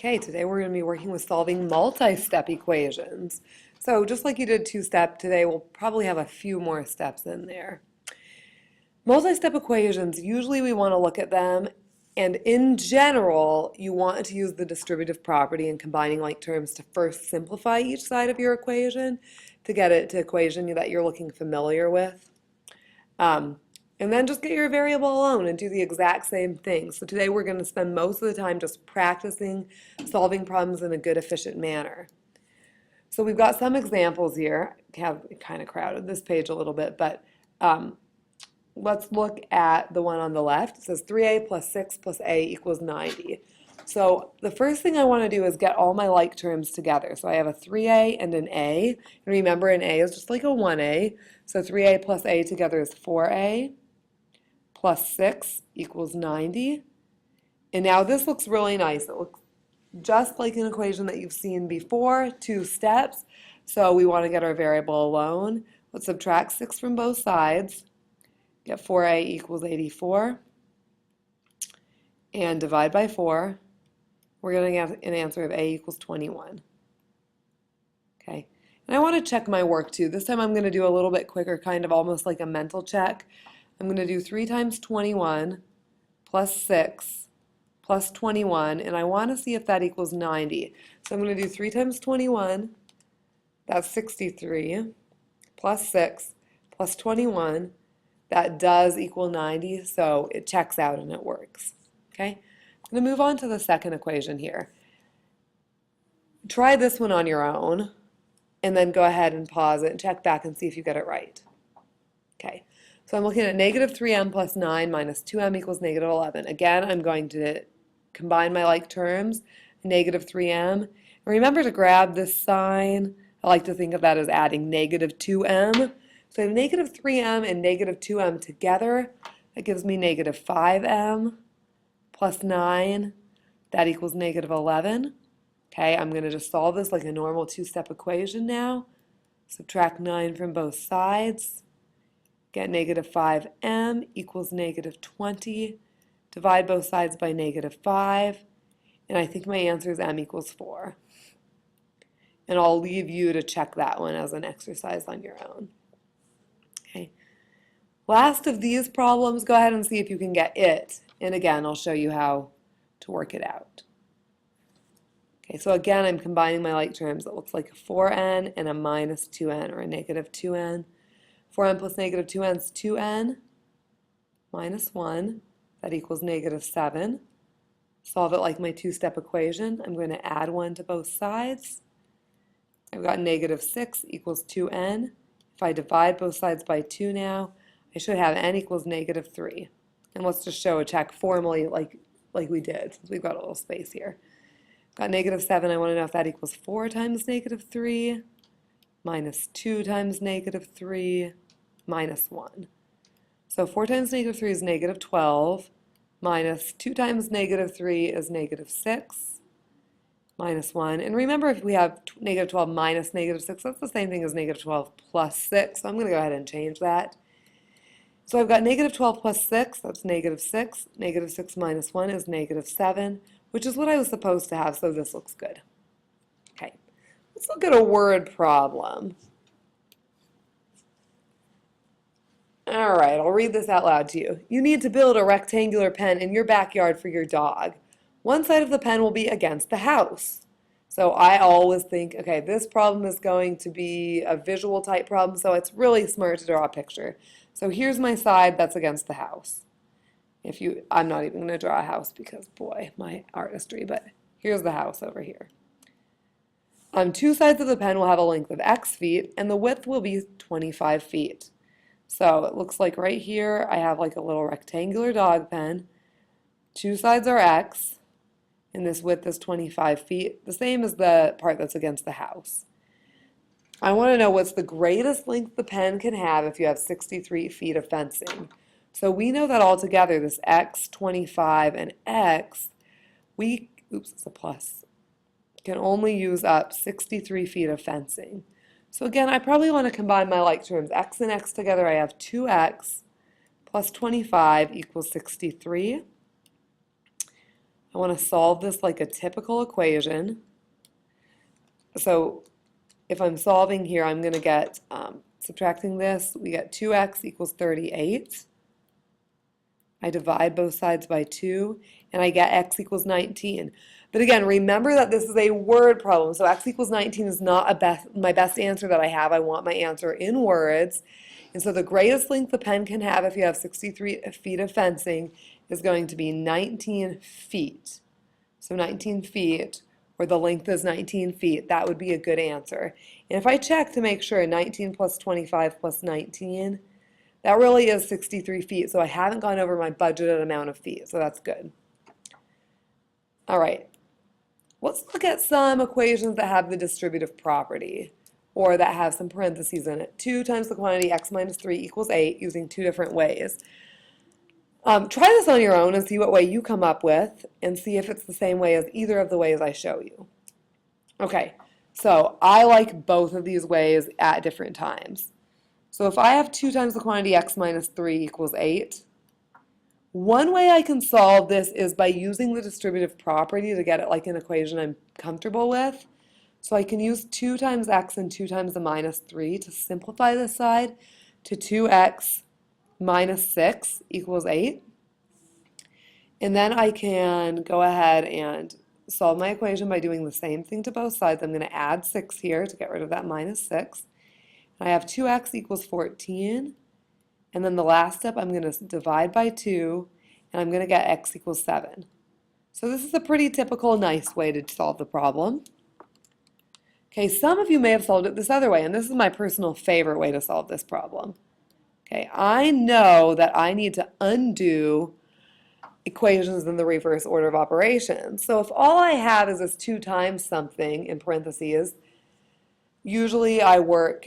Okay, today we're going to be working with solving multi-step equations. So just like you did two-step, today we'll probably have a few more steps in there. Multi-step equations, usually we want to look at them, and in general, you want to use the distributive property in combining like terms to first simplify each side of your equation to get it to equation that you're looking familiar with. And then just get your variable alone and do the exact same thing. So today we're going to spend most of the time just practicing solving problems in a good, efficient manner. So we've got some examples here. I have kind of crowded this page a little bit, but let's look at the one on the left. It says 3a plus 6 plus a equals 90. So the first thing I want to do is get all my like terms together. So I have a 3a and an a. And remember, an a is just like a 1a. So 3a plus a together is 4a. Plus 6 equals 90. And now this looks really nice. It looks just like an equation that you've seen before, two steps. So we want to get our variable alone. Let's subtract 6 from both sides. Get 4a equals 84. And divide by 4. We're going to get an answer of a equals 21. Okay. And I want to check my work too. This time I'm going to do a little bit quicker, kind of almost like a mental check. I'm going to do 3 times 21 plus 6 plus 21, and I want to see if that equals 90. So I'm going to do 3 times 21, that's 63, plus 6 plus 21, that does equal 90, so it checks out and it works. Okay, I'm going to move on to the second equation here. Try this one on your own, and then go ahead and pause it and check back and see if you get it right. Okay. So I'm looking at negative 3m plus 9 minus 2m equals negative 11. Again, I'm going to combine my like terms, negative 3m. And remember to grab this sign. I like to think of that as adding negative 2m. So I have negative 3m and negative 2m together. That gives me negative 5m plus 9. That equals negative 11. Okay, I'm going to just solve this like a normal two-step equation now. Subtract 9 from both sides. Get negative 5m equals negative 20. Divide both sides by negative 5. And I think my answer is m equals 4. And I'll leave you to check that one as an exercise on your own. Okay. Last of these problems, go ahead and see if you can get it. And again, I'll show you how to work it out. Okay, so again, I'm combining my like terms. It looks like a 4n and a minus 2n, or a negative 2n. 4n plus negative 2n is 2n minus 1. That equals negative 7. Solve it like my two-step equation. I'm going to add 1 to both sides. I've got negative 6 equals 2n. If I divide both sides by 2 now, I should have n equals negative 3. And let's just show a check formally like we did, since we've got a little space here. Got negative 7. I want to know if that equals 4 times negative 3 minus 2 times negative 3 minus 1. So 4 times negative 3 is negative 12, minus 2 times negative 3 is negative 6, minus 1. And remember, if we have negative 12 minus negative 6, that's the same thing as negative 12 plus 6. So I'm going to go ahead and change that. So I've got negative 12 plus 6, that's negative 6. Negative 6 minus 1 is negative 7, which is what I was supposed to have, so this looks good. Okay, let's look at a word problem. All right, I'll read this out loud to you. You need to build a rectangular pen in your backyard for your dog. One side of the pen will be against the house. So I always think, okay, this problem is going to be a visual type problem, so it's really smart to draw a picture. So here's my side that's against the house. I'm not even going to draw a house because, boy, my artistry, but here's the house over here. Two sides of the pen will have a length of x feet, and the width will be 25 feet. So it looks like right here I have like a little rectangular dog pen. Two sides are x, and this width is 25 feet, the same as the part that's against the house. I want to know what's the greatest length the pen can have if you have 63 feet of fencing. So we know that altogether, this x, 25, and x, oops, it's a plus, can only use up 63 feet of fencing. So again, I probably want to combine my like terms. X and x together, I have 2x plus 25 equals 63. I want to solve this like a typical equation. So if I'm solving here, I'm going to get, subtracting this, we get 2x equals 38. I divide both sides by 2, and I get x equals 19. But again, remember that this is a word problem, so x equals 19 is not my best answer that I have. I want my answer in words. And so the greatest length a pen can have if you have 63 feet of fencing is going to be 19 feet. So 19 feet, or the length is 19 feet, that would be a good answer. And if I check to make sure, 19 plus 25 plus 19, that really is 63 feet, so I haven't gone over my budgeted amount of feet, so that's good. All right, let's look at some equations that have the distributive property, or that have some parentheses in it. 2 times the quantity x minus 3 equals 8, using 2 different ways. Try this on your own and see what way you come up with, and see if it's the same way as either of the ways I show you. Okay, so I like both of these ways at different times. So if I have 2 times the quantity x minus 3 equals 8, one way I can solve this is by using the distributive property to get it like an equation I'm comfortable with. So I can use 2 times x and 2 times the minus 3 to simplify this side to 2x minus 6 equals 8. And then I can go ahead and solve my equation by doing the same thing to both sides. I'm going to add 6 here to get rid of that minus 6. I have 2x equals 14, and then the last step I'm going to divide by 2, and I'm going to get x equals 7. So this is a pretty typical, nice way to solve the problem. Okay, some of you may have solved it this other way, and this is my personal favorite way to solve this problem. Okay, I know that I need to undo equations in the reverse order of operations. So if all I have is this 2 times something in parentheses, usually I work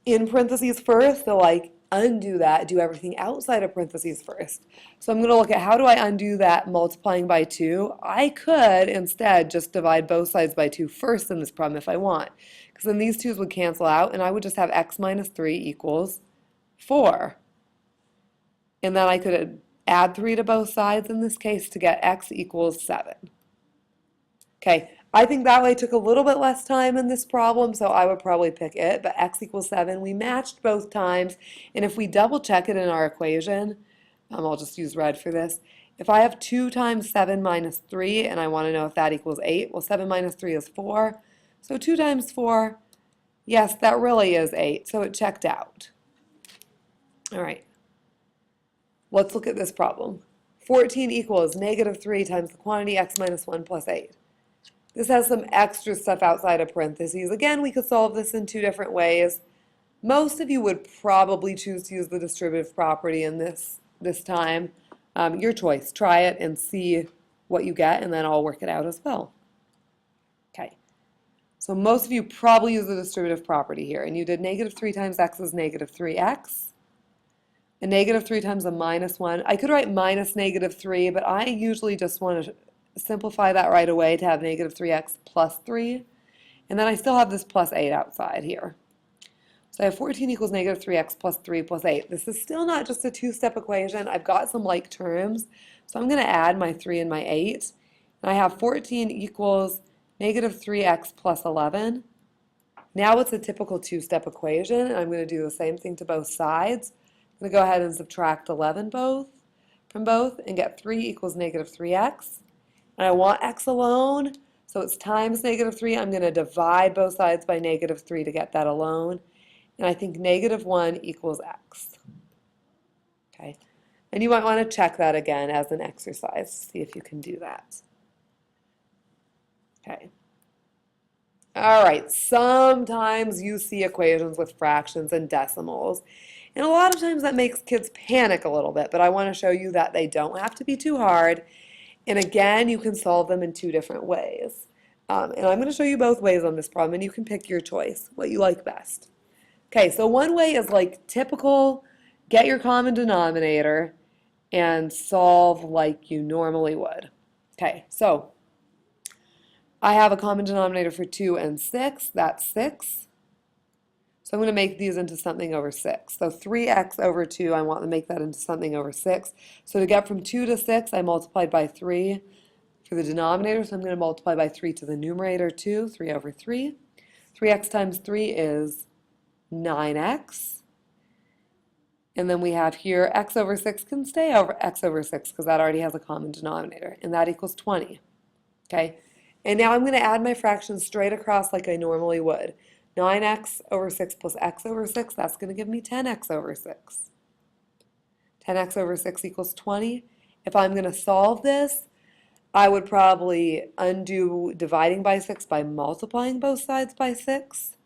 in parentheses first, so like undo that, do everything outside of parentheses first. So I'm going to look at how do I undo that multiplying by 2. I could instead just divide both sides by 2 first in this problem if I want, because then these 2's would cancel out and I would just have x minus 3 equals 4. And then I could add 3 to both sides in this case to get x equals 7. Okay, I think that way took a little bit less time in this problem, so I would probably pick it, but x equals 7, we matched both times, and if we double check it in our equation, I'll just use red for this, if I have 2 times 7 minus 3, and I want to know if that equals 8, well 7 minus 3 is 4, so 2 times 4, yes, that really is 8, so it checked out. All right, let's look at this problem. 14 equals negative 3 times the quantity x minus 1 plus 8. This has some extra stuff outside of parentheses. Again, we could solve this in 2 different ways. Most of you would probably choose to use the distributive property in this time. Your choice. Try it and see what you get, and then I'll work it out as well. Okay. So most of you probably use the distributive property here, and you did negative 3 times x is negative 3x. And negative 3 times a minus 1. I could write minus negative 3, but I usually just want to simplify that right away to have negative 3x plus 3. And then I still have this plus 8 outside here. So I have 14 equals negative 3x plus 3 plus 8. This is still not just a 2-step equation. I've got some like terms. So I'm going to add my 3 and my 8. And I have 14 equals negative 3x plus 11. Now it's a typical 2-step equation, and I'm going to do the same thing to both sides. I'm going to go ahead and subtract 11 from both and get 3 equals negative 3x. And I want x alone, so it's times negative 3. I'm going to divide both sides by negative 3 to get that alone. And I think negative 1 equals x. Okay, and you might want to check that again as an exercise to see if you can do that. Okay. All right, sometimes you see equations with fractions and decimals. And a lot of times that makes kids panic a little bit, but I want to show you that they don't have to be too hard. And again, you can solve them in 2 different ways. And I'm going to show you both ways on this problem, and you can pick your choice, what you like best. Okay, so one way is like typical, get your common denominator and solve like you normally would. Okay, so I have a common denominator for 2 and 6, that's 6. So I'm going to make these into something over 6. So 3x over 2, I want to make that into something over 6. So to get from 2 to 6, I multiplied by 3. for the denominator, so I'm going to multiply by 3 to the numerator too, 3 over 3. 3x times 3 is 9x. And then we have here x over 6 can stay over x over 6 because that already has a common denominator, and that equals 20. Okay, and now I'm going to add my fractions straight across like I normally would. 9x over 6 plus x over 6, that's going to give me 10x over 6. 10x over 6 equals 20. If I'm going to solve this, I would probably undo dividing by 6 by multiplying both sides by 6.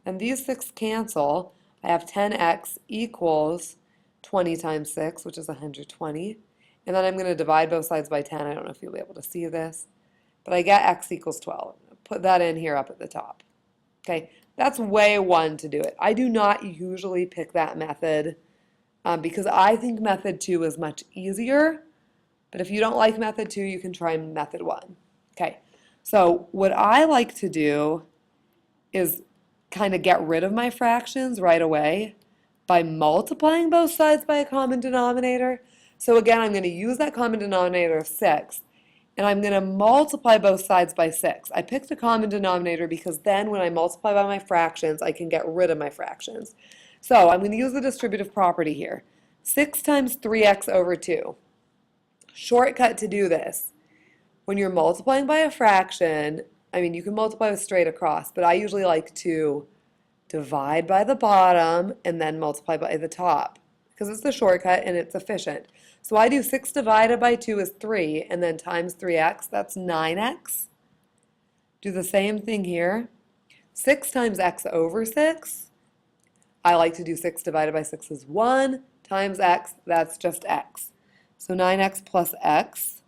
And these 6 cancel. I have 10x equals 20 times 6, which is 120. And then I'm going to divide both sides by 10. I don't know if you'll be able to see this, but I get x equals 12. Put that in here up at the top. Okay, that's way one to do it. I do not usually pick that method because I think method 2 is much easier. But if you don't like method 2, you can try method 1. Okay, so what I like to do is kind of get rid of my fractions right away by multiplying both sides by a common denominator. So again, I'm going to use that common denominator of 6, and I'm going to multiply both sides by 6. I picked a common denominator because then when I multiply by my fractions, I can get rid of my fractions. So I'm going to use the distributive property here. 6 times 3x over 2. Shortcut to do this. When you're multiplying by a fraction, I mean, you can multiply with straight across, but I usually like to divide by the bottom and then multiply by the top because it's the shortcut and it's efficient. So I do 6 divided by 2 is 3, and then times 3x, that's 9x. Do the same thing here. 6 times x over 6, I like to do 6 divided by 6 is 1, times x, that's just x. So 9x plus x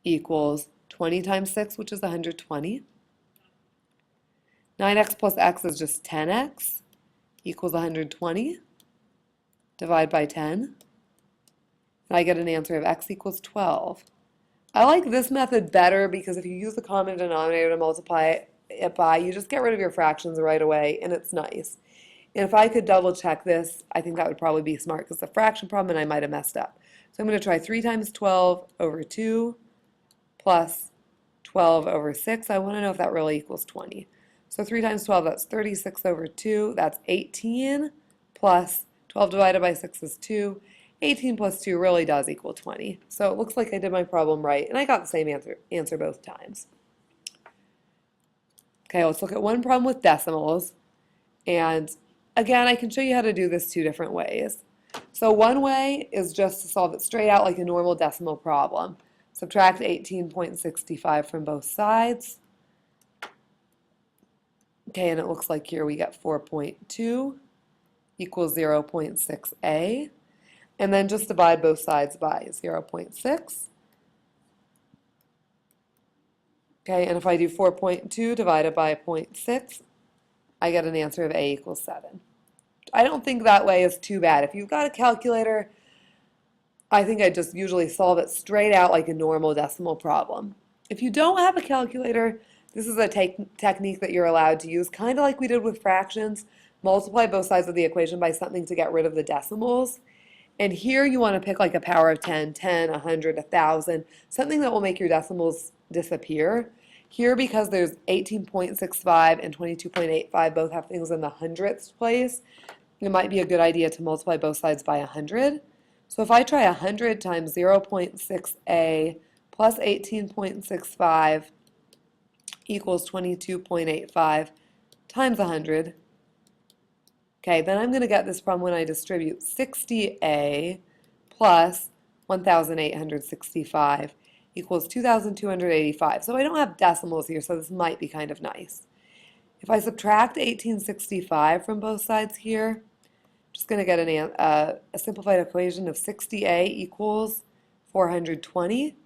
equals 20 times 6, which is 120. 9x plus x is just 10x equals 120. Divide by 10. And I get an answer of x equals 12. I like this method better because if you use the common denominator to multiply it by, you just get rid of your fractions right away, and it's nice. And if I could double check this, I think that would probably be smart because it's a fraction problem and I might have messed up. So I'm going to try 3 times 12 over 2 plus 12 over 6. I want to know if that really equals 20. So 3 times 12, that's 36 over 2. That's 18 plus 12 divided by 6 is 2. 18 plus 2 really does equal 20. So it looks like I did my problem right, and I got the same answer both times. Okay, let's look at one problem with decimals. And again, I can show you how to do this 2 different ways. So one way is just to solve it straight out like a normal decimal problem. Subtract 18.65 from both sides. Okay, and it looks like here we get 4.2 equals 0.6a. And then just divide both sides by 0.6. Okay, and if I do 4.2 divided by 0.6, I get an answer of a equals 7. I don't think that way is too bad. If you've got a calculator, I think I just usually solve it straight out like a normal decimal problem. If you don't have a calculator, this is a technique that you're allowed to use, kind of like we did with fractions. Multiply both sides of the equation by something to get rid of the decimals. And here you want to pick like a power of 10, 10, 100, 1,000, something that will make your decimals disappear. Here, because there's 18.65 and 22.85 both have things in the hundredths place, it might be a good idea to multiply both sides by 100. So if I try 100 times 0.6a plus 18.65 equals 22.85 times 100, okay, then I'm going to get this from when I distribute 60a plus 1,865 equals 2,285. So I don't have decimals here, so this might be kind of nice. If I subtract 1865 from both sides here, I'm just going to get a simplified equation of 60a equals 420,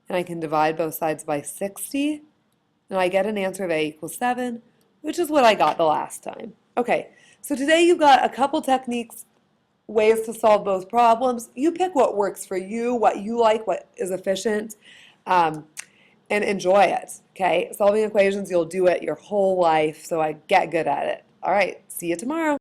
and I can divide both sides by 60, and I get an answer of a equals 7, which is what I got the last time. Okay, so today you've got a couple techniques, ways to solve both problems. You pick what works for you, what you like, what is efficient, and enjoy it. Okay, solving equations, you'll do it your whole life, so I get good at it. All right, see you tomorrow.